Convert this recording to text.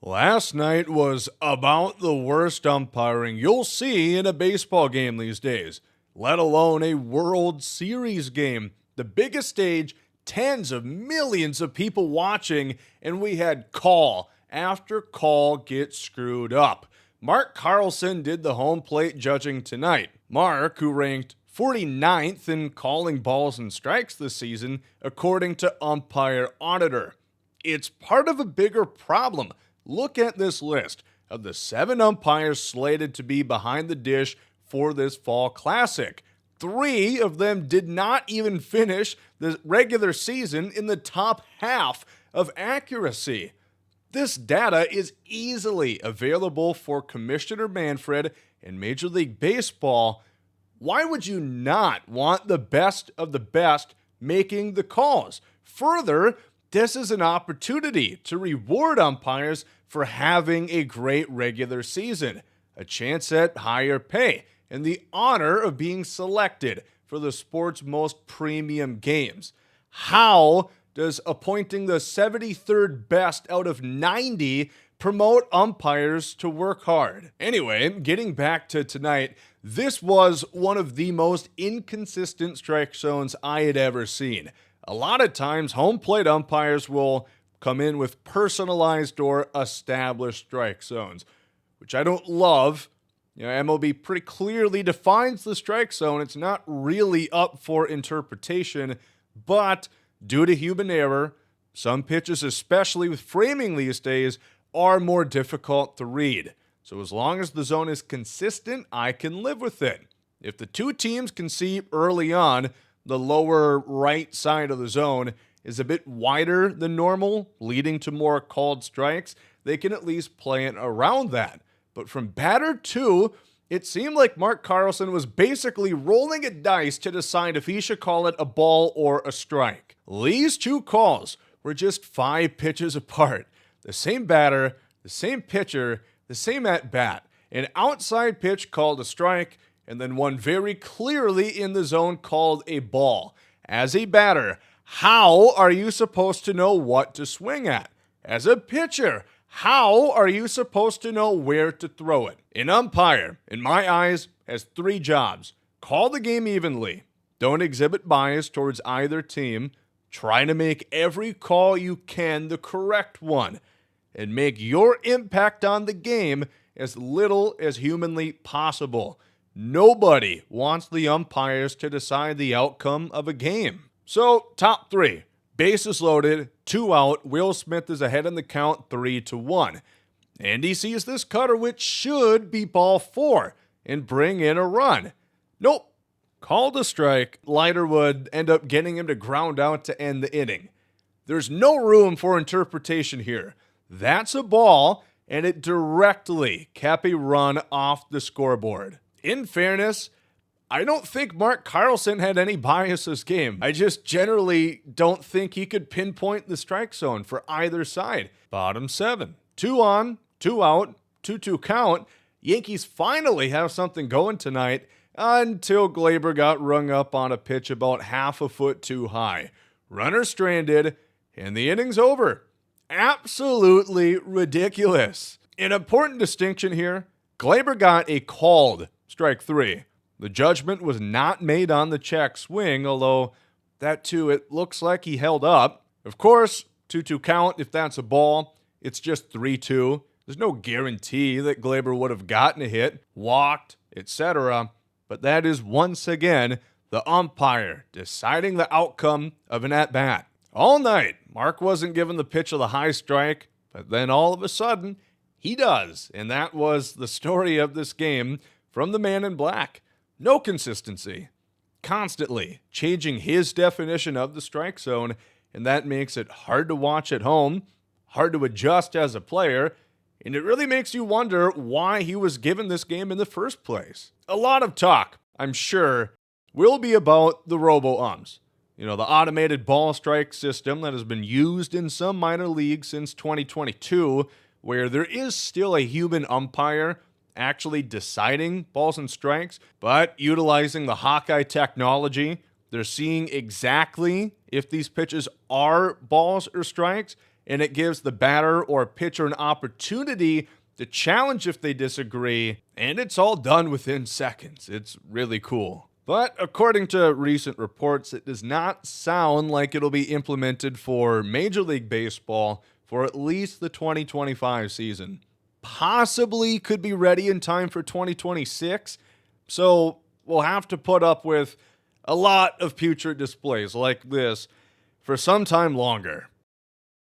Last night was about the worst umpiring you'll see in a baseball game these days, let alone a World Series game. The biggest stage, tens of millions of people watching, and we had call after call get screwed up. Mark Carlson did the home plate judging tonight. Mark, who ranked 49th in calling balls and strikes this season, according to Umpire Auditor. It's part of a bigger problem. Look at this list of the 7 umpires slated to be behind the dish for this fall classic. 3 of them did not even finish the regular season in the top half of accuracy. This data is easily available for Commissioner Manfred in Major League Baseball. Why would you not want the best of the best making the calls? Further, this is an opportunity to reward umpires for having a great regular season, a chance at higher pay, and the honor of being selected for the sport's most premium games. How does appointing the 73rd best out of 90 promote umpires to work hard? Anyway, getting back to tonight, this was one of the most inconsistent strike zones I had ever seen. A lot of times, home plate umpires will come in with personalized or established strike zones, which I don't love. MLB pretty clearly defines the strike zone. It's not really up for interpretation, but due to human error, some pitches, especially with framing these days, are more difficult to read. So as long as the zone is consistent, I can live with it. If the two teams can see early on the lower right side of the zone is a bit wider than normal, leading to more called strikes, they can at least play it around that. But from batter 2, it seemed like Mark Carlson was basically rolling a dice to decide if he should call it a ball or a strike. These 2 calls were just 5 pitches apart. The same batter, the same pitcher, the same at-bat. An outside pitch called a strike, and then one very clearly in the zone called a ball. As a batter, how are you supposed to know what to swing at? As a pitcher, how are you supposed to know where to throw it? An umpire, in my eyes, has 3 jobs. Call the game evenly. Don't exhibit bias towards either team. Try to make every call you can the correct one. And make your impact on the game as little as humanly possible. Nobody wants the umpires to decide the outcome of a game. So, top 3. Bases loaded, 2 out. Will Smith is ahead in the count 3-1. And he sees this cutter, which should be ball 4, and bring in a run. Nope. Called a strike. Leiter would end up getting him to ground out to end the inning. There's no room for interpretation here. That's a ball, and it directly kept a run off the scoreboard. In fairness, I don't think Mark Carlson had any bias this game. I just generally don't think he could pinpoint the strike zone for either side. Bottom 7. 2 on, 2 out, 2-2 count. Yankees finally have something going tonight until Glaber got rung up on a pitch about half a foot too high. Runner stranded, and the inning's over. Absolutely ridiculous. An important distinction here, Glaber got a called strike 3. The judgment was not made on the check swing, although that too, it looks like he held up. Of course, 2-2 count, if that's a ball, it's just 3-2. There's no guarantee that Glaber would have gotten a hit, walked, etc. But that is once again the umpire deciding the outcome of an at-bat. All night, Mark wasn't given the pitch of the high strike, but then all of a sudden, he does. And that was the story of this game from the man in black. No consistency. Constantly changing his definition of the strike zone, and that makes it hard to watch at home, hard to adjust as a player, and it really makes you wonder why he was given this game in the first place. A lot of talk, I'm sure, will be about the robo-umps. The automated ball strike system that has been used in some minor leagues since 2022, where there is still a human umpire actually deciding balls and strikes, but utilizing the Hawkeye technology, they're seeing exactly if these pitches are balls or strikes, and it gives the batter or pitcher an opportunity to challenge if they disagree, and it's all done within seconds. It's really cool. But according to recent reports, it does not sound like it'll be implemented for Major League Baseball for at least the 2025 season. Possibly could be ready in time for 2026, so we'll have to put up with a lot of future displays like this for some time longer.